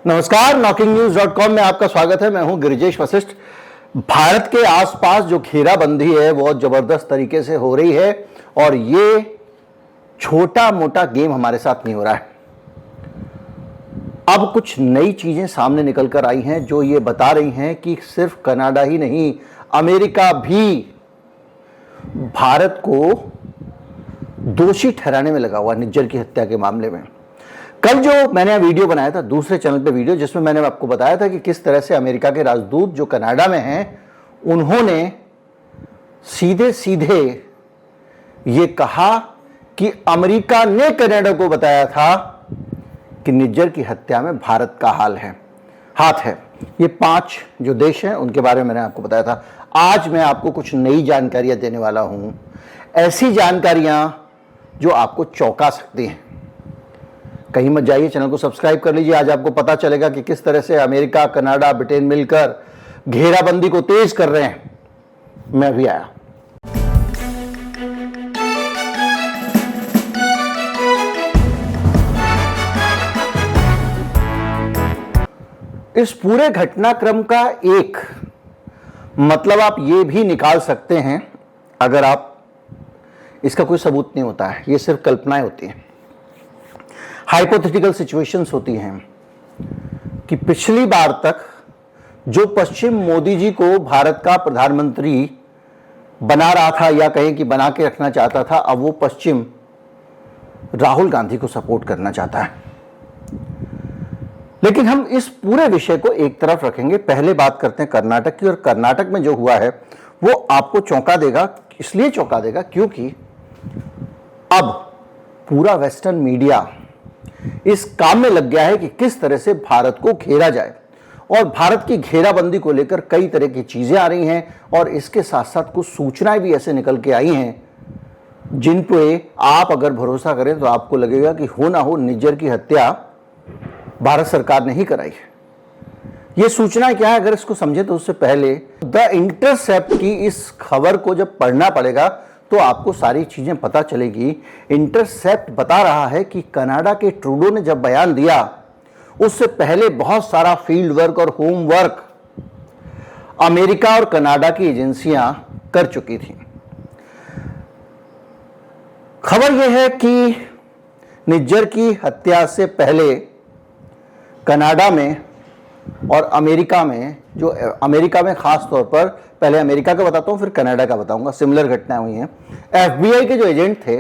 नमस्कार, knocking-news.com में आपका स्वागत है। मैं हूं गिरिजेश वशिष्ठ। भारत के आसपास जो घेराबंदी है वो जबरदस्त तरीके से हो रही है और ये छोटा मोटा गेम हमारे साथ नहीं हो रहा है। अब कुछ नई चीजें सामने निकल कर आई हैं जो ये बता रही हैं कि सिर्फ कनाडा ही नहीं, अमेरिका भी भारत को दोषी ठहराने में लगा हुआ निज्जर की हत्या के मामले में। कल जो मैंने वीडियो बनाया था दूसरे चैनल पे वीडियो, जिसमें मैंने आपको बताया था कि किस तरह से अमेरिका के राजदूत जो कनाडा में हैं उन्होंने सीधे सीधे ये कहा कि अमेरिका ने कनाडा को बताया था कि निज्जर की हत्या में भारत का हाथ है। ये 5 जो देश हैं उनके बारे में मैंने आपको बताया था। आज मैं आपको कुछ नई जानकारियां देने वाला हूं, ऐसी जानकारियां जो आपको चौंका सकती हैं। कहीं मत जाइए, चैनल को सब्सक्राइब कर लीजिए। आज आपको पता चलेगा कि किस तरह से अमेरिका, कनाडा, ब्रिटेन मिलकर घेराबंदी को तेज कर रहे हैं। मैं भी आया। इस पूरे घटनाक्रम का एक मतलब आप ये भी निकाल सकते हैं, अगर आप इसका कोई सबूत नहीं होता है, ये सिर्फ कल्पनाएं होती हैं, हाइपोथेटिकल सिचुएशंस होती हैं, कि पिछली बार तक जो पश्चिम मोदी जी को भारत का प्रधानमंत्री बना रहा था या कहें कि बना के रखना चाहता था, अब वो पश्चिम राहुल गांधी को सपोर्ट करना चाहता है। लेकिन हम इस पूरे विषय को एक तरफ रखेंगे। पहले बात करते हैं कर्नाटक की, और कर्नाटक में जो हुआ है वो आपको चौंका देगा। इसलिए चौंका देगा क्योंकि अब पूरा वेस्टर्न मीडिया इस काम में लग गया है कि किस तरह से भारत को घेरा जाए, और भारत की घेराबंदी को लेकर कई तरह की चीजें आ रही हैं, और इसके साथ साथ कुछ सूचनाएं भी ऐसे निकल के आई हैं जिन पे आप अगर भरोसा करें तो आपको लगेगा कि हो ना हो निज्जर की हत्या भारत सरकार ने ही कराई है। ये सूचना क्या है, अगर इसको समझे तो उससे पहले द इंटरसेप्ट की इस खबर को जब पढ़ना पड़ेगा तो आपको सारी चीजें पता चलेगी। इंटरसेप्ट बता रहा है कि कनाडा के ट्रूडो ने जब बयान दिया उससे पहले बहुत सारा फील्ड वर्क और होम वर्क अमेरिका और कनाडा की एजेंसियां कर चुकी थी। खबर यह है कि निज्जर की हत्या से पहले कनाडा में और अमेरिका में, जो अमेरिका में खास तौर पर, पहले अमेरिका का बताता हूं फिर कनाडा का बताऊंगा, सिमिलर घटनाएं हुई हैं। FBI के जो एजेंट थे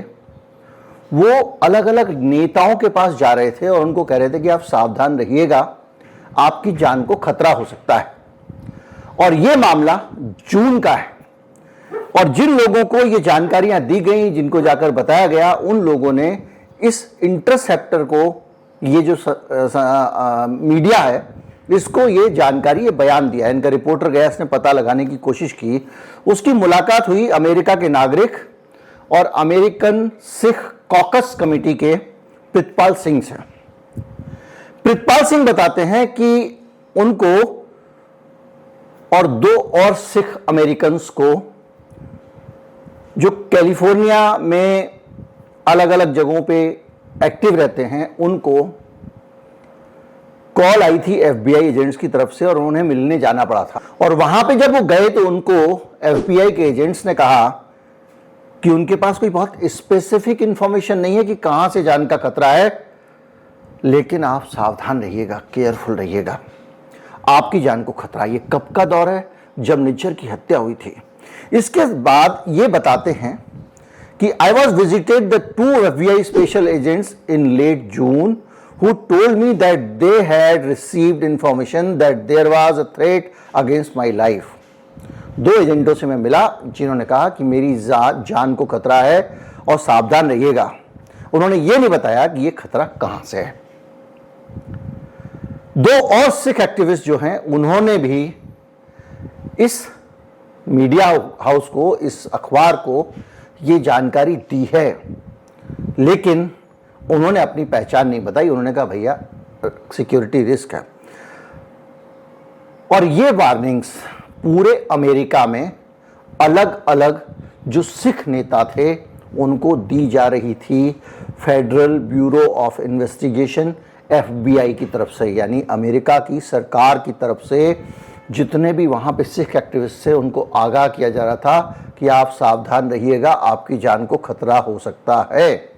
वो अलग अलग नेताओं के पास जा रहे थे और उनको कह रहे थे कि आप सावधान रहिएगा, आपकी जान को खतरा हो सकता है। और ये मामला जून का है, और जिन लोगों को ये जानकारियां दी गई, जिनको जाकर बताया गया, उन लोगों ने इस इंटरसेप्टर को, ये जो मीडिया है, इसको ये जानकारी, ये बयान दिया। इनका रिपोर्टर गया, इसने पता लगाने की कोशिश की। उसकी मुलाकात हुई अमेरिका के नागरिक और अमेरिकन सिख कॉकस कमेटी के प्रितपाल सिंह से। प्रितपाल सिंह बताते हैं कि उनको और 2 और सिख अमेरिकन्स को जो कैलिफोर्निया में अलग अलग जगहों पे एक्टिव रहते हैं, उनको कॉल आई थी FBI एजेंट्स की तरफ से और उन्हें मिलने जाना पड़ा था। और वहां पे जब वो गए तो उनको FBI के एजेंट्स ने कहा कि उनके पास कोई बहुत स्पेसिफिक इंफॉर्मेशन नहीं है कि कहां से जान का खतरा है, लेकिन आप सावधान रहिएगा, केयरफुल रहिएगा, आपकी जान को खतरा। ये कब का दौर है? जब निज्जर की हत्या हुई थी। इसके बाद ये बताते हैं कि I was visited the 2 FBI special agents in late June who told me that they had received information that there was a threat against my life. 2 एजेंटों से मैं मिला जिन्होंने कहा कि मेरी जान को खतरा है और सावधान रहिएगा। उन्होंने ये नहीं बताया कि ये खतरा कहां से है। 2 और सिख एक्टिविस्ट जो हैं उन्होंने भी इस मीडिया हाउस को, इस अखबार को ये जानकारी दी है, लेकिन उन्होंने अपनी पहचान नहीं बताई। उन्होंने कहा भैया सिक्योरिटी रिस्क है। और ये वार्निंग्स पूरे अमेरिका में अलग अलग जो सिख नेता थे उनको दी जा रही थी। Federal bureau of investigation FBI की तरफ से, यानी अमेरिका की सरकार की तरफ से जितने भी वहाँ पे सिख एक्टिविस्ट थे उनको आगाह किया जा रहा था कि आप सावधान रहिएगा, आपकी जान को खतरा हो सकता है।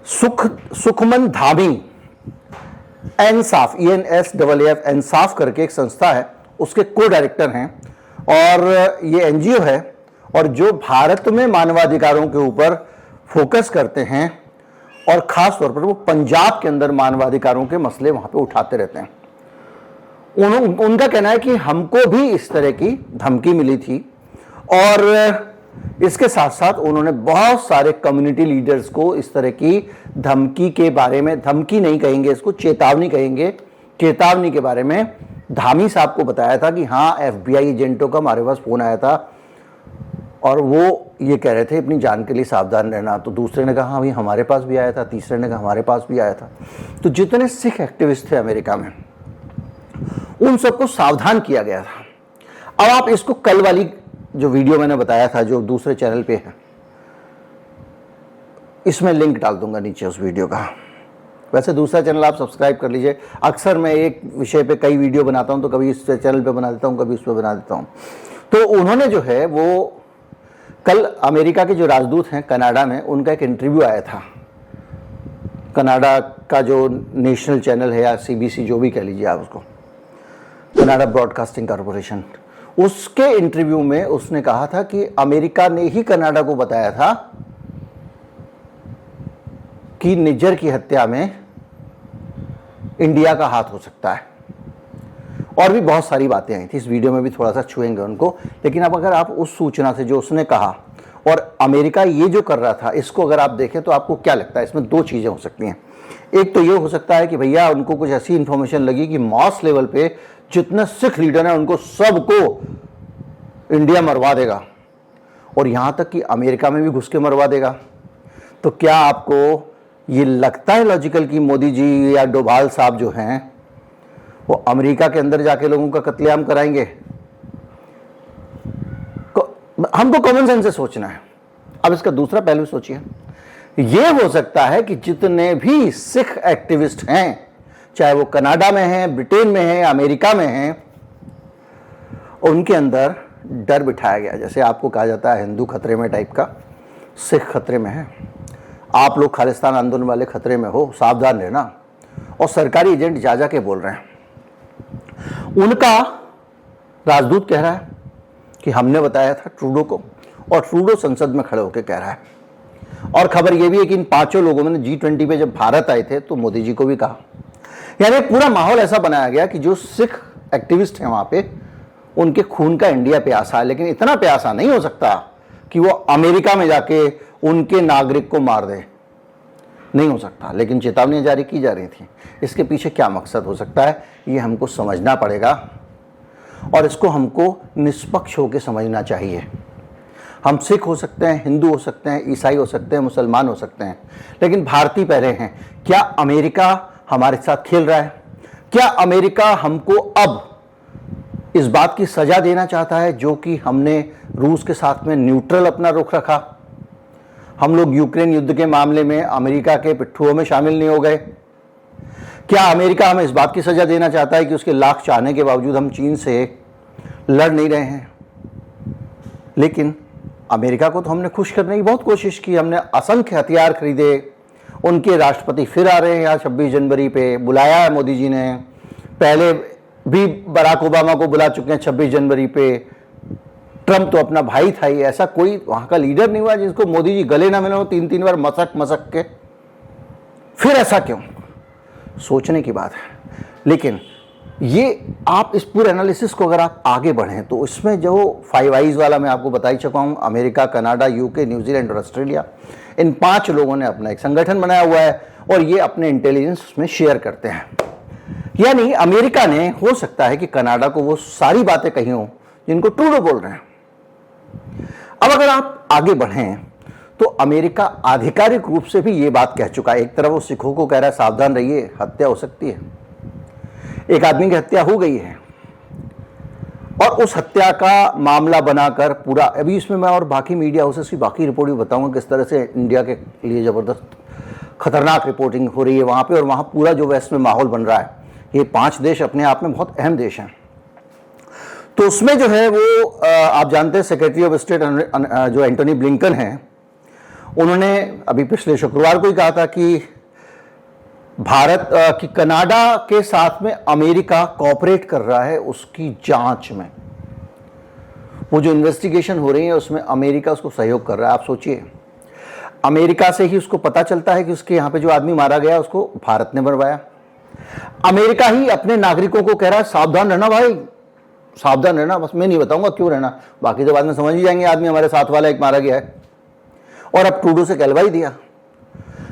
सुखमन धामी एनसाफ, ENSAAF एनसाफ करके एक संस्था है, उसके को डायरेक्टर हैं और ये NGO है और जो भारत में मानवाधिकारों के ऊपर फोकस करते हैं और ख़ास तौर पर वो पंजाब के अंदर मानवाधिकारों के मसले वहाँ पे उठाते रहते हैं। उनका कहना है कि हमको भी इस तरह की धमकी मिली थी और इसके साथ साथ उन्होंने बहुत सारे कम्युनिटी लीडर्स को इस तरह की धमकी के बारे में, धमकी नहीं कहेंगे इसको, चेतावनी कहेंगे, चेतावनी के बारे में धामी साहब को बताया था कि हाँ FBI एजेंटों का हमारे पास फ़ोन आया था और वो ये कह रहे थे अपनी जान के लिए सावधान रहना। तो दूसरे ने कहा हाँ भाई हमारे पास भी आया था, तीसरे ने कहा हमारे पास भी आया था। तो जितने सिख एक्टिविस्ट थे अमेरिका में उन सबको सावधान किया गया था। अब आप इसको कल वाली जो वीडियो मैंने बताया था जो दूसरे चैनल पे है, इसमें लिंक डाल दूंगा नीचे उस वीडियो का। वैसे दूसरा चैनल आप सब्सक्राइब कर लीजिए। अक्सर मैं एक विषय पे कई वीडियो बनाता हूं, तो कभी इस चैनल पे बना देता हूं, कभी उस पे बना देता हूं। तो उन्होंने जो है वो कल अमेरिका के जो राजदूत हैं कनाडा में, उनका एक इंटरव्यू आया था। कनाडा का जो नेशनल चैनल है या CBC जो भी कह लीजिए आप उसको, कनाडा ब्रॉडकास्टिंग कॉरपोरेशन, उसके इंटरव्यू में उसने कहा था कि अमेरिका ने ही कनाडा को बताया था कि निज्जर की हत्या में इंडिया का हाथ हो सकता है। और भी बहुत सारी बातें आई थी, इस वीडियो में भी थोड़ा सा छुएंगे उनको। लेकिन अब अगर आप उस सूचना से जो उसने कहा और अमेरिका ये जो कर रहा था इसको अगर आप देखें तो आपको क्या लगता है? इसमें दो चीज़ें हो सकती हैं। एक तो ये हो सकता है कि भैया उनको कुछ ऐसी इंफॉर्मेशन लगी कि मॉस लेवल पे जितने सिख लीडर हैं उनको सबको इंडिया मरवा देगा और यहाँ तक कि अमेरिका में भी घुस के मरवा देगा। तो क्या आपको ये लगता है लॉजिकल कि मोदी जी या डोभाल साहब जो हैं वो अमेरिका के अंदर जाके लोगों का कत्लेआम कराएंगे? हमको कॉमन सेंस से सोचना है। अब इसका दूसरा पहलू सोचिए, ये हो सकता है कि जितने भी सिख एक्टिविस्ट हैं, चाहे वो कनाडा में हैं, ब्रिटेन में हैं, अमेरिका में हैं, उनके अंदर डर बिठाया गया। जैसे आपको कहा जाता है हिंदू खतरे में टाइप का, सिख खतरे में है, आप लोग खालिस्तान आंदोलन वाले खतरे में हो, सावधान रहना। और सरकारी एजेंट जा के बोल रहे हैं। उनका राजदूत कह रहा है कि हमने बताया था ट्रूडो को, और ट्रूडो संसद में खड़े होकर कह रहा है। और खबर यह भी है कि इन पांचों लोगों ने G20 पे जब भारत आए थे तो मोदी जी को भी कहा। यानी पूरा माहौल ऐसा बनाया गया कि जो सिख एक्टिविस्ट हैं वहां पे, उनके खून का इंडिया प्यासा है। लेकिन इतना प्यासा नहीं हो सकता कि वो अमेरिका में जाके उनके नागरिक को मार दे, नहीं हो सकता। लेकिन चेतावनियां जारी की जा रही थी। इसके पीछे क्या मकसद हो सकता है ये हमको समझना पड़ेगा और इसको हमको निष्पक्ष होकर समझना चाहिए। हम सिख हो सकते हैं, हिंदू हो सकते हैं, ईसाई हो सकते हैं, मुसलमान हो सकते हैं, लेकिन भारतीय पहले हैं। क्या अमेरिका हमारे साथ खेल रहा है? क्या अमेरिका हमको अब इस बात की सजा देना चाहता है जो कि हमने रूस के साथ में न्यूट्रल अपना रुख रखा? हम लोग यूक्रेन युद्ध के मामले में अमेरिका के पिट्ठुओं में शामिल नहीं हो गए। क्या अमेरिका हमें इस बात की सजा देना चाहता है कि उसके लाख चाहने के बावजूद हम चीन से लड़ नहीं रहे हैं? लेकिन अमेरिका को तो हमने खुश करने की बहुत कोशिश की, हमने असंख्य हथियार खरीदे। उनके राष्ट्रपति फिर आ रहे हैं यहाँ 26 जनवरी पे, बुलाया है मोदी जी ने। पहले भी बराक ओबामा को बुला चुके हैं 26 जनवरी पे। ट्रंप तो अपना भाई था ही, ऐसा कोई वहाँ का लीडर नहीं हुआ जिसको मोदी जी गले ना मिले हो 3-3 बार मसक के। फिर ऐसा क्यों? सोचने की बात है। लेकिन ये आप इस पूरे एनालिसिस को अगर आप आगे बढ़ें तो इसमें जो 5 आइज वाला मैं आपको बता ही चुका हूँ, अमेरिका, कनाडा, यूके, न्यूजीलैंड और ऑस्ट्रेलिया, इन 5 लोगों ने अपना एक संगठन बनाया हुआ है और ये अपने इंटेलिजेंस उसमें शेयर करते हैं। यानी अमेरिका ने, हो सकता है कि कनाडा को वो सारी बातें कही हों जिनको ट्रूडो बोल रहे हैं। अब अगर आप आगे बढ़ें तो अमेरिका आधिकारिक रूप से भी ये बात कह चुका है। एक तरफ वो सिखों को कह रहा है सावधान रहिए, हत्या हो सकती है। एक आदमी की हत्या हो गई है और उस हत्या का मामला बनाकर पूरा, अभी इसमें मैं और बाकी मीडिया हाउसेस की बाकी रिपोर्ट भी बताऊंगा किस तरह से इंडिया के लिए जबरदस्त खतरनाक रिपोर्टिंग हो रही है वहाँ पे, और वहाँ पूरा जो वेस्ट में माहौल बन रहा है, ये 5 देश अपने आप में बहुत अहम देश हैं। तो उसमें जो है वो आप जानते हैं सेक्रेटरी ऑफ स्टेट जो एंटोनी ब्लिंकन हैं, उन्होंने अभी पिछले शुक्रवार को ही कहा था कि भारत कि कनाडा के साथ में अमेरिका कोऑपरेट कर रहा है उसकी जांच में। वो जो इन्वेस्टिगेशन हो रही है उसमें अमेरिका उसको सहयोग कर रहा है। आप सोचिए, अमेरिका से ही उसको पता चलता है कि उसके यहाँ पे जो आदमी मारा गया उसको भारत ने मरवाया। अमेरिका ही अपने नागरिकों को कह रहा है सावधान रहना भाई, सावधान रहना। बस मैं नहीं बताऊंगा क्यों रहना, बाकी तो बाद में समझ ही जाएंगे, आदमी हमारे साथ वाला एक मारा गया है। और अब ट्रूडो से कहलवा ही दिया।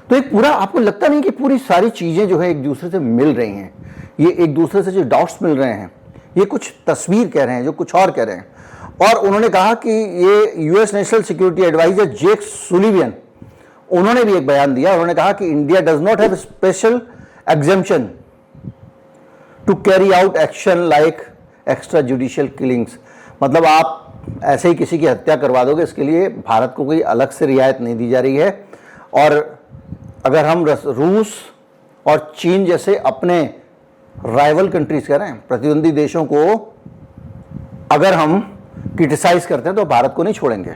तो एक पूरा, आपको लगता नहीं कि पूरी सारी चीजें जो है एक दूसरे से मिल रही हैं, ये एक दूसरे से जो डॉट्स मिल रहे हैं, ये कुछ तस्वीर कह रहे हैं जो कुछ और कह रहे हैं। और उन्होंने कहा कि ये US national security adviser Jake Sullivan, उन्होंने भी एक बयान दिया। उन्होंने कहा कि India does not have special exemption to carry out action like extra judicial killings. मतलब आप ऐसे ही किसी की हत्या करवा दोगे, इसके लिए भारत को कोई अलग से रियायत नहीं दी जा रही है। और अगर हम रूस और चीन जैसे अपने राइवल कंट्रीज कह रहे हैं, प्रतिद्वंदी देशों को अगर हम क्रिटिसाइज करते हैं तो भारत को नहीं छोड़ेंगे,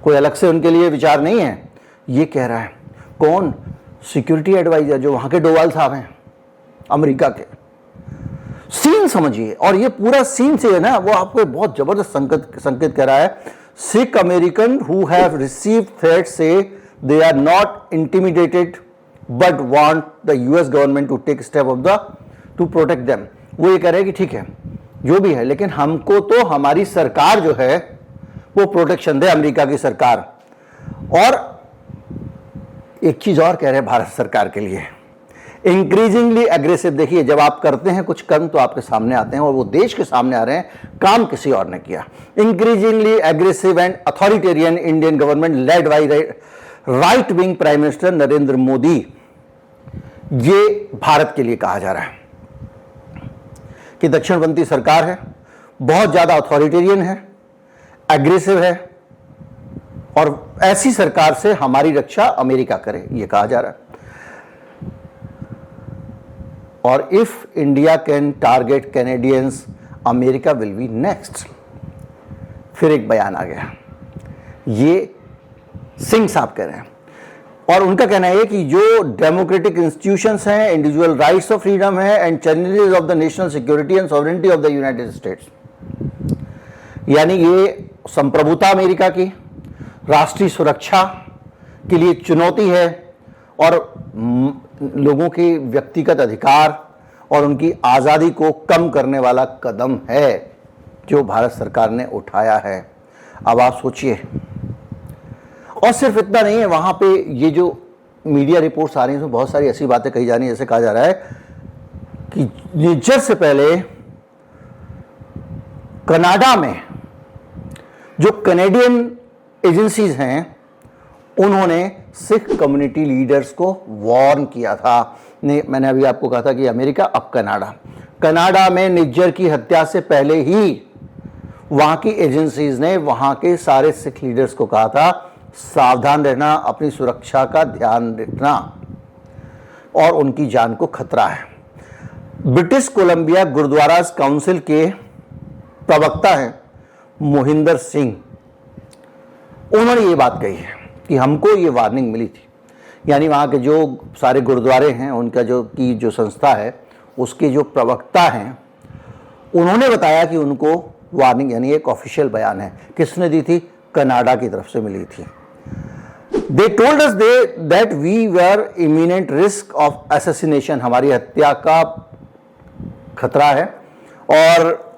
कोई अलग से उनके लिए विचार नहीं है। ये कह रहा है कौन? सिक्योरिटी एडवाइजर जो वहां के डोवाल साहब हैं अमेरिका के। सीन समझिए, और ये पूरा सीन से है ना, वो आपको बहुत जबरदस्त संकेत कह रहा है। Sikh American who have received threat say they are not intimidated but want the US government to take step of the to protect them. वो ये कह रहे हैं कि ठीक है जो भी है, लेकिन हमको तो हमारी सरकार जो है वो प्रोटेक्शन दे, अमेरिका की सरकार। और एक चीज और कह रहे हैं भारत सरकार के लिए, इंक्रीजिंगली एग्रेसिव। देखिए, जब आप करते हैं कुछ कर्म तो आपके सामने आते हैं, और वो देश के सामने आ रहे हैं, काम किसी और ने किया। Increasingly aggressive and authoritarian Indian government led by right wing prime minister Narendra Modi, ये भारत के लिए कहा जा रहा है कि दक्षिणपंथी सरकार है, बहुत ज्यादा अथॉरिटेरियन है, एग्रेसिव है, और ऐसी सरकार से हमारी रक्षा अमेरिका करे, ये कहा जा रहा है। और if India can target Canadians, America will be next. फिर एक बयान आ गया, ये सिंह साहब कह रहे हैं, और उनका कहना है कि जो डेमोक्रेटिक इंस्टीट्यूशंस हैं, इंडिविजुअल राइट्स ऑफ फ्रीडम है and challenges of the national security and sovereignty of the United states, यानी ये संप्रभुता अमेरिका की, राष्ट्रीय सुरक्षा के लिए चुनौती है, और लोगों के व्यक्तिगत अधिकार और उनकी आज़ादी को कम करने वाला कदम है जो भारत सरकार ने उठाया है। अब आप सोचिए, और सिर्फ इतना नहीं है, वहाँ पे ये जो मीडिया रिपोर्ट्स आ रही हैं उसमें बहुत सारी ऐसी बातें कही जा रही हैं, जैसे कहा जा रहा है कि निज्जर से पहले कनाडा में जो कनेडियन एजेंसीज हैं उन्होंने सिख कम्युनिटी लीडर्स को वार्न किया था। मैंने अभी आपको कहा था कि अमेरिका, अब कनाडा में निज्जर की हत्या से पहले ही वहां की एजेंसीज ने वहां के सारे सिख लीडर्स को कहा था सावधान रहना, अपनी सुरक्षा का ध्यान रखना, और उनकी जान को खतरा है। ब्रिटिश कोलंबिया गुरुद्वारा काउंसिल के प्रवक्ता हैं मोहिंदर सिंह, उन्होंने ये बात कही है कि हमको ये वार्निंग मिली थी, यानी वहाँ के जो सारे गुरुद्वारे हैं उनका जो संस्था है उसके जो प्रवक्ता हैं उन्होंने बताया कि उनको वार्निंग, यानी एक ऑफिशियल बयान है, किसने दी थी? कनाडा की तरफ से मिली थी। They told us that we were imminent risk of assassination, हमारी हत्या का खतरा है, और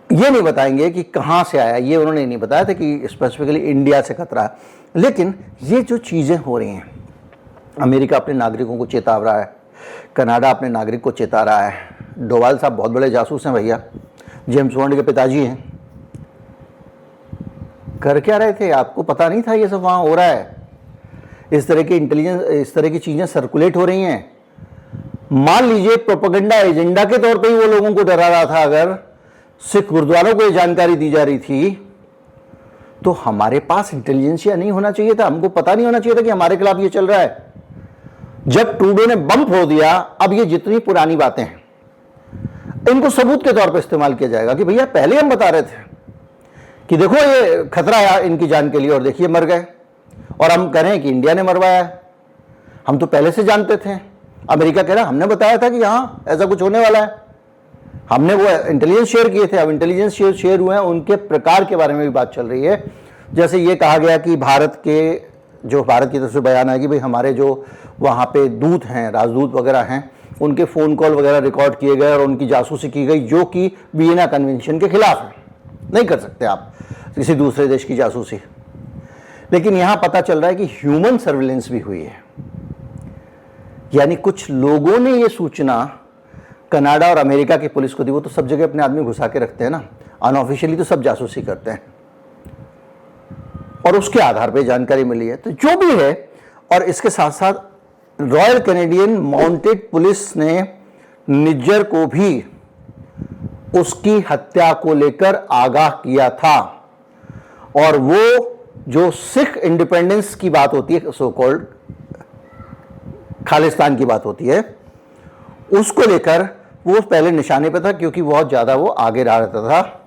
ये नहीं बताएंगे कि कहाँ से आया, ये उन्होंने नहीं बताया था कि स्पेसिफिकली इंडिया से खतरा है। लेकिन ये जो चीज़ें हो रही हैं, अमेरिका अपने नागरिकों को चेता रहा है, कनाडा अपने नागरिक को चेता रहा है। डोवाल साहब बहुत बड़े जासूस हैं भैया, जेम्स बॉन्ड के पिताजी हैं। कर क्या रहे थे? आपको पता नहीं था ये सब वहाँ हो रहा है? इस तरह की इंटेलिजेंस, इस तरह की चीज़ें सर्कुलेट हो रही हैं। मान लीजिए प्रोपेगेंडा एजेंडा के तौर पे ही वो लोगों को डरा रहा था, अगर सिख गुरुद्वारों को ये जानकारी दी जा रही थी तो हमारे पास इंटेलिजेंसिया नहीं होना चाहिए था, हमको पता नहीं होना चाहिए था कि हमारे खिलाफ ये चल रहा है। जब ट्रूडो ने बम फोड़ दिया, अब ये जितनी पुरानी बातें हैं इनको सबूत के तौर पर इस्तेमाल किया जाएगा कि भैया पहले हम बता रहे थे कि देखो ये खतरा है इनकी जान के लिए, और देखिए मर गए, और हम कह रहे हैं कि इंडिया ने मरवाया है। हम तो पहले से जानते थे। अमेरिका कह रहा है हमने बताया था कि हाँ ऐसा कुछ होने वाला है, हमने वो इंटेलिजेंस शेयर किए थे। अब इंटेलिजेंस शेयर हुए हैं, उनके प्रकार के बारे में भी बात चल रही है। जैसे ये कहा गया कि भारत की तरफ से बयान है कि भाई हमारे जो वहाँ पे दूत हैं, राजदूत वगैरह हैं, उनके फ़ोन कॉल वगैरह रिकॉर्ड किए गए और उनकी जासूसी की गई, जो कि वियना कन्वेंशन के खिलाफ है। नहीं कर सकते आप किसी दूसरे देश की जासूसी। लेकिन यहाँ पता चल रहा है कि ह्यूमन सर्विलेंस भी हुई है, यानी कुछ लोगों ने ये सूचना कनाडा और अमेरिका की पुलिस को दी। वो तो सब जगह अपने आदमी घुसा के रखते हैं ना, अनऑफिशियली तो सब जासूसी करते हैं, और उसके आधार पर जानकारी मिली है। तो जो भी है, और इसके साथ साथ रॉयल कैनेडियन माउंटेड पुलिस ने निज्जर को भी उसकी हत्या को लेकर आगाह किया था, और वो जो सिख इंडिपेंडेंस की बात होती है, सो कॉल्ड खालिस्तान की बात होती है, उसको लेकर वो पहले निशाने पे था, क्योंकि बहुत ज्यादा वो आगे रहता था,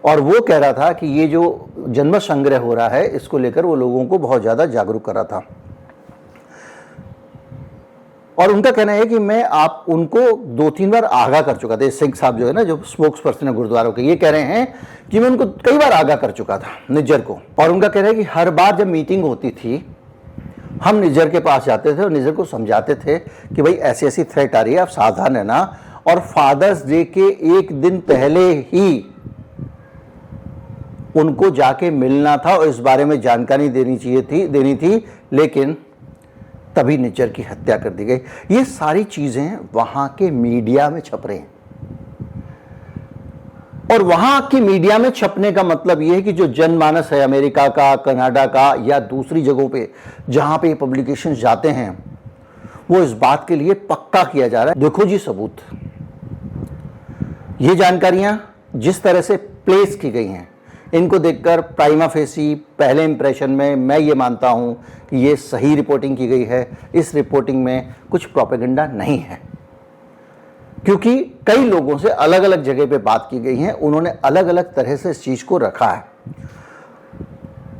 और वो कह रहा था कि ये जो जन्म संग्रह हो रहा है इसको लेकर वो लोगों को बहुत ज्यादा जागरूक कर रहा था। और उनका कहना है कि मैं आप उनको 2-3 बार आगाह कर चुका था। सिंह साहब जो है ना, जो स्पोक्स पर्सन है गुरुद्वारों के, ये कह रहे हैं कि मैं उनको कई बार आगाह कर चुका था निज्जर को। और उनका कहना है कि हर बार जब मीटिंग होती थी हम निज्जर के पास जाते थे और निज्जर को समझाते थे कि भाई ऐसी ऐसी थ्रेट आ रही है, आप सावधान रहना। और फादर्स डे के एक दिन पहले ही उनको जाके मिलना था और इस बारे में जानकारी देनी थी, लेकिन तभी निज्जर की हत्या कर दी गई। ये सारी चीजें वहां के मीडिया में छप रही हैं, और वहां की मीडिया में छपने का मतलब यह है कि जो जनमानस है अमेरिका का, कनाडा का या दूसरी जगहों पे जहां पे पब्लिकेशन जाते हैं, वो इस बात के लिए पक्का किया जा रहा है, देखो जी सबूत। ये जानकारियां जिस तरह से प्लेस की गई हैं, इनको देखकर प्राइमा फेसी पहले इंप्रेशन में मैं ये मानता हूं कि ये सही रिपोर्टिंग की गई है। इस रिपोर्टिंग में कुछ प्रोपेगेंडा नहीं है, क्योंकि कई लोगों से अलग अलग जगह पे बात की गई है, उन्होंने अलग अलग तरह से इस चीज को रखा है।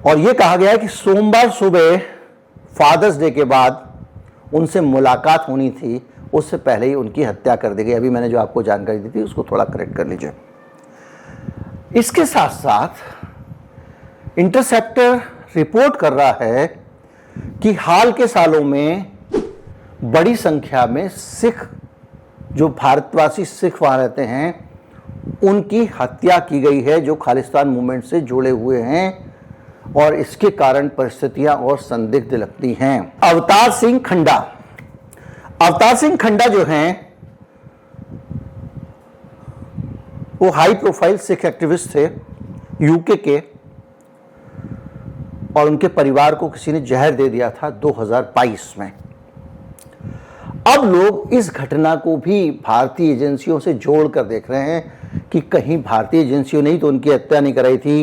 और ये कहा गया है कि सोमवार सुबह फादर्स डे के बाद उनसे मुलाकात होनी थी, उससे पहले ही उनकी हत्या कर दी गई। अभी मैंने जो आपको जानकारी दी थी उसको थोड़ा करेक्ट कर लीजिए। इसके साथ साथ इंटरसेप्टर रिपोर्ट कर रहा है कि हाल के सालों में बड़ी संख्या में सिख, जो भारतवासी सिख वहां रहते हैं, उनकी हत्या की गई है, जो खालिस्तान मूवमेंट से जुड़े हुए हैं, और इसके कारण परिस्थितियां और संदिग्ध लगती हैं। अवतार सिंह खंडा जो हैं, वो हाई प्रोफाइल सिख एक्टिविस्ट थे यूके के, और उनके परिवार को किसी ने जहर दे दिया था 2022 में। अब लोग इस घटना को भी भारतीय एजेंसियों से जोड़कर देख रहे हैं कि कहीं भारतीय एजेंसियों ने ही तो उनकी हत्या नहीं कराई थी।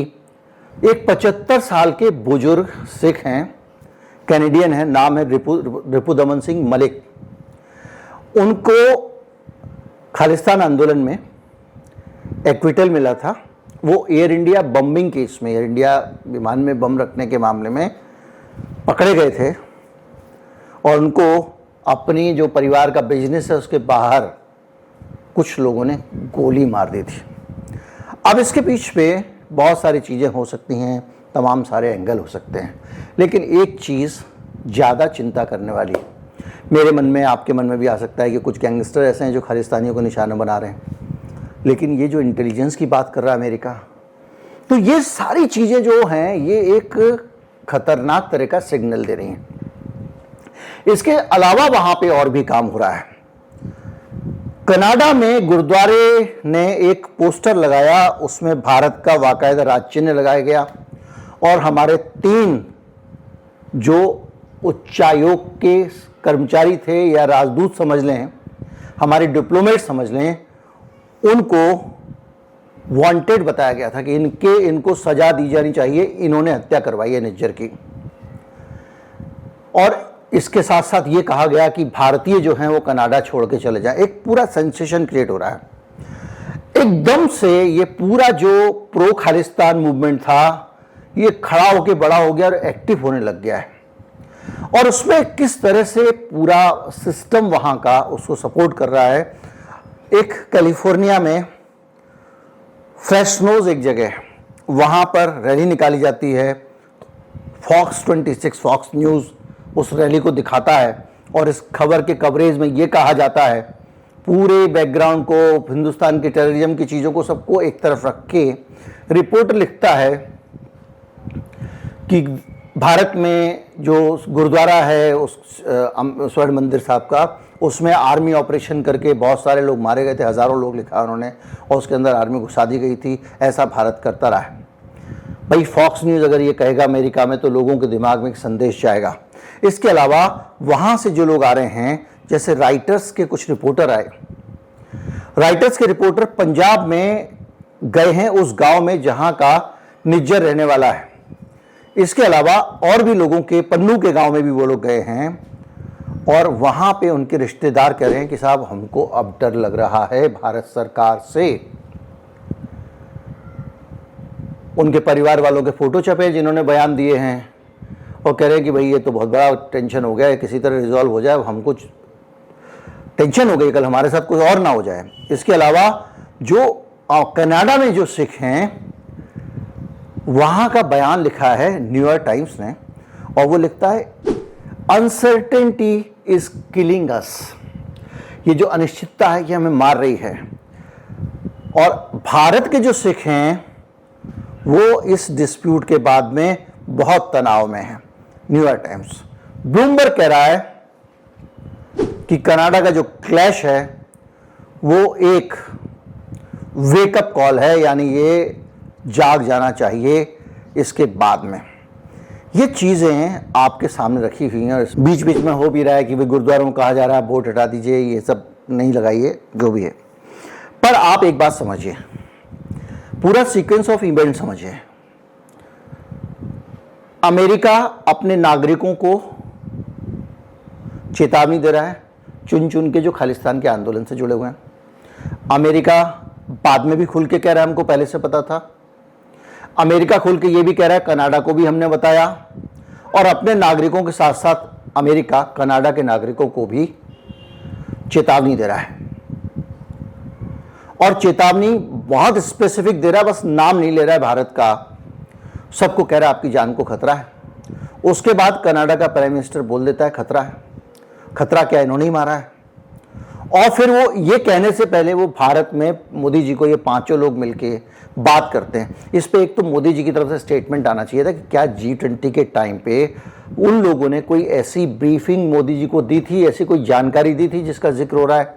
एक 75 साल के बुजुर्ग सिख हैं, कैनेडियन हैं, नाम है रिपुदमन सिंह मलिक। उनको खालिस्तान आंदोलन में एक्विटल मिला था। वो एयर इंडिया बम्बिंग केस में, एयर इंडिया विमान में बम रखने के मामले में पकड़े गए थे, और उनको अपनी जो परिवार का बिजनेस है उसके बाहर कुछ लोगों ने गोली मार दी थी। अब इसके पीछे पे बहुत सारी चीज़ें हो सकती हैं, तमाम सारे एंगल हो सकते हैं, लेकिन एक चीज़ ज़्यादा चिंता करने वाली मेरे मन में, आपके मन में भी आ सकता है कि कुछ गैंगस्टर ऐसे हैं जो खालिस्तानियों को निशाना बना रहे हैं। लेकिन ये जो इंटेलिजेंस की बात कर रहा है अमेरिका, तो ये सारी चीज़ें जो हैं ये एक खतरनाक तरह का सिग्नल दे रही हैं। इसके अलावा वहां पे और भी काम हो रहा है। कनाडा में गुरुद्वारे ने एक पोस्टर लगाया, उसमें भारत का बाकायदा राज चिन्ह लगाया गया, और हमारे 3 जो उच्चायोग के कर्मचारी थे या राजदूत समझ लें, हमारे डिप्लोमेट समझ लें, उनको वांटेड बताया गया था कि इनको सजा दी जानी चाहिए, इन्होंने हत्या करवाई है निज्जर की। और इसके साथ साथ ये कहा गया कि भारतीय जो हैं वो कनाडा छोड़ के चले जाएं। एक पूरा सेंसेशन क्रिएट हो रहा है। एकदम से ये पूरा जो प्रो खालिस्तान मूवमेंट था ये खड़ा होके बड़ा हो गया और एक्टिव होने लग गया है, और उसमें किस तरह से पूरा सिस्टम वहां का उसको सपोर्ट कर रहा है। एक कैलिफोर्निया में फ्रेशनोज एक जगह, वहां पर रैली निकाली जाती है। फॉक्स 26 फॉक्स न्यूज़ उस रैली को दिखाता है, और इस खबर के कवरेज में ये कहा जाता है, पूरे बैकग्राउंड को, हिंदुस्तान के टेररिज्म की चीज़ों को सबको एक तरफ रख के रिपोर्टर लिखता है कि भारत में जो गुरुद्वारा है उस स्वर्ण मंदिर साहब का, उसमें आर्मी ऑपरेशन करके बहुत सारे लोग मारे गए थे, हज़ारों लोग लिखा उन्होंने, और उसके अंदर आर्मी घुसा दी गई थी। ऐसा भारत करता रहा है। भाई फॉक्स न्यूज़ अगर ये कहेगा अमेरिका में, तो लोगों के दिमाग में एक संदेश जाएगा। इसके अलावा वहाँ से जो लोग आ रहे हैं, जैसे राइटर्स के कुछ रिपोर्टर आए, राइटर्स के रिपोर्टर पंजाब में गए हैं, उस गांव में जहां का निज्जर रहने वाला है। इसके अलावा और भी लोगों के, पन्नू के गांव में भी वो लोग गए हैं, और वहां पे उनके रिश्तेदार कह रहे हैं कि साहब हमको अब डर लग रहा है भारत सरकार से। उनके परिवार वालों के फोटो छपे जिन्होंने बयान दिए हैं, और कह रहे हैं कि भाई ये तो बहुत बड़ा टेंशन हो गया है, किसी तरह रिजॉल्व हो जाए, हम कुछ टेंशन हो गई, कल हमारे साथ कुछ और ना हो जाए। इसके अलावा जो कनाडा में जो सिख हैं, वहां का बयान लिखा है न्यूयॉर्क टाइम्स ने, और वो लिखता है अनसर्टेनिटी इज किलिंग अस। ये जो अनिश्चितता है कि हमें मार रही है। और भारत के जो सिख हैं वो इस डिस्प्यूट के बाद में बहुत तनाव में है। न्यूयॉर्क टाइम्स, ब्लूमबर्ग कह रहा है कि कनाडा का जो क्लैश है वो एक वेकअप कॉल है, यानी ये जाग जाना चाहिए इसके बाद में। ये चीज़ें आपके सामने रखी हुई हैं, और बीच बीच में हो भी रहा है कि भाई गुरुद्वारों में कहा जा रहा है बोर्ड हटा दीजिए, ये सब नहीं लगाइए, जो भी है। पर आप एक बात समझिए, पूरा सीक्वेंस ऑफ इवेंट समझिए। अमेरिका अपने नागरिकों को चेतावनी दे रहा है, चुन चुन के जो खालिस्तान के आंदोलन से जुड़े हुए हैं। अमेरिका बाद में भी खुल के कह रहा है हमको पहले से पता था। अमेरिका खुल के ये भी कह रहा है कनाडा को भी हमने बताया, और अपने नागरिकों के साथ साथ अमेरिका कनाडा के नागरिकों को भी चेतावनी दे रहा है। और चेतावनी बहुत स्पेसिफिक दे रहा है, बस नाम नहीं ले रहा है भारत का, सबको कह रहा है आपकी जान को खतरा है। उसके बाद कनाडा का प्राइम मिनिस्टर बोल देता है खतरा है। खतरा क्या, इन्होंने ही मारा है। और फिर वो ये कहने से पहले वो भारत में मोदी जी को ये पांचों लोग मिलके बात करते हैं। इस पे एक तो मोदी जी की तरफ से स्टेटमेंट आना चाहिए था कि क्या G20 के टाइम पे उन लोगों ने कोई ऐसी ब्रीफिंग मोदी जी को दी थी, ऐसी कोई जानकारी दी थी जिसका जिक्र हो रहा है,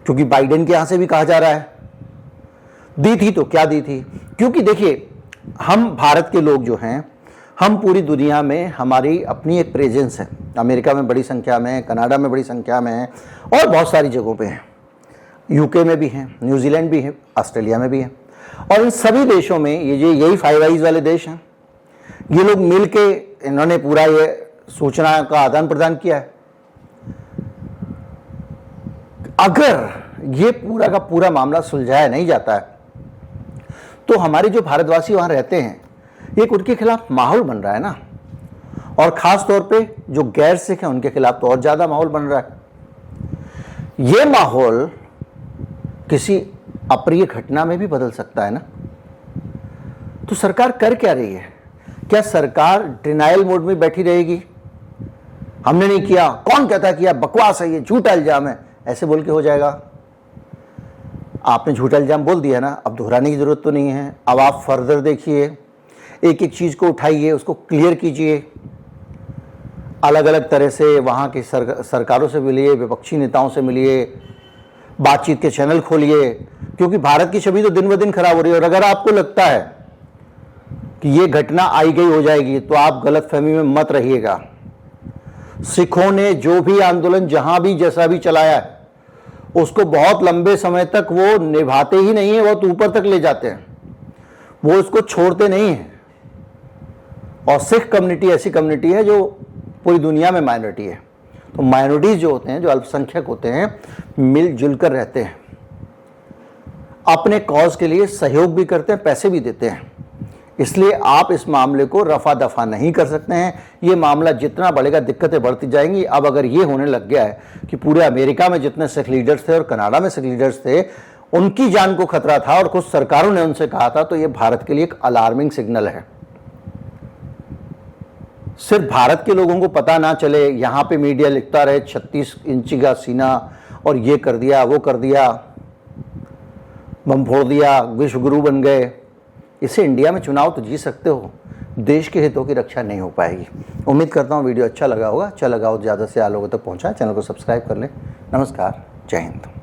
क्योंकि बाइडेन के यहां से भी कहा जा रहा है दी थी, तो क्या दी थी। क्योंकि देखिए, हम भारत के लोग जो हैं, हम पूरी दुनिया में हमारी अपनी एक प्रेजेंस है। अमेरिका में बड़ी संख्या में, कनाडा में बड़ी संख्या में है, और बहुत सारी जगहों पे हैं। यूके में भी हैं, न्यूजीलैंड भी है, ऑस्ट्रेलिया में भी है, और इन सभी देशों में यही फाइव आइज वाले देश हैं। ये लोग मिल के इन्होंने पूरा ये सूचना का आदान प्रदान किया है। अगर ये पूरा का पूरा मामला सुलझाया नहीं जाता है, तो हमारे जो भारतवासी वहां रहते हैं, एक उनके खिलाफ माहौल बन रहा है ना, और खास तौर पे जो गैर सिख हैं उनके खिलाफ तो और ज्यादा माहौल बन रहा है। ये माहौल किसी अप्रिय घटना में भी बदल सकता है ना। तो सरकार कर क्या रही है? क्या सरकार डिनाइल मोड में बैठी रहेगी? हमने नहीं किया, कौन कहता है किया, बकवास है, ये झूठा इल्जाम है, ऐसे बोल के हो जाएगा? आपने झूठा इल्जाम बोल दिया ना, अब दोहराने की जरूरत तो नहीं है। अब आप फर्दर देखिए, एक एक चीज को उठाइए, उसको क्लियर कीजिए, अलग अलग तरह से वहाँ की सरकारों से मिलिए, विपक्षी नेताओं से मिलिए, बातचीत के चैनल खोलिए, क्योंकि भारत की छवि तो दिन ब दिन खराब हो रही है। और अगर आपको लगता है कि ये घटना आई गई हो जाएगी, तो आप गलतफहमी में मत रहिएगा। सिखों ने जो भी आंदोलन जहां भी जैसा भी चलाया है, उसको बहुत लंबे समय तक वो निभाते ही नहीं है, बहुत ऊपर तक ले जाते हैं, वो उसको छोड़ते नहीं है। और सिख कम्युनिटी ऐसी कम्युनिटी है जो पूरी दुनिया में माइनॉरिटी है। तो माइनॉरिटीज जो होते हैं, जो अल्पसंख्यक होते हैं, मिलजुल कर रहते हैं, अपने कॉज के लिए सहयोग भी करते हैं, पैसे भी देते हैं। इसलिए आप इस मामले को रफा दफा नहीं कर सकते हैं। ये मामला जितना बढ़ेगा दिक्कतें बढ़ती जाएंगी। अब अगर ये होने लग गया है कि पूरे अमेरिका में जितने सिख लीडर्स थे और कनाडा में सिख लीडर्स थे, उनकी जान को खतरा था और कुछ सरकारों ने उनसे कहा था, तो ये भारत के लिए एक अलार्मिंग सिग्नल है। सिर्फ भारत के लोगों को पता ना चले, यहाँ पे मीडिया लिखता रहे 36 इंची का सीना और ये कर दिया, वो कर दिया, बम फोड़ दिया, विश्व गुरु बन गए। इससे इंडिया में चुनाव तो जीत सकते हो, देश के हितों की रक्षा नहीं हो पाएगी। उम्मीद करता हूँ वीडियो अच्छा लगा होगा। अच्छा लगा हो ज़्यादा से ज़्यादा लोगों तक पहुँचा। चैनल को सब्सक्राइब कर लें। नमस्कार, जय हिंद।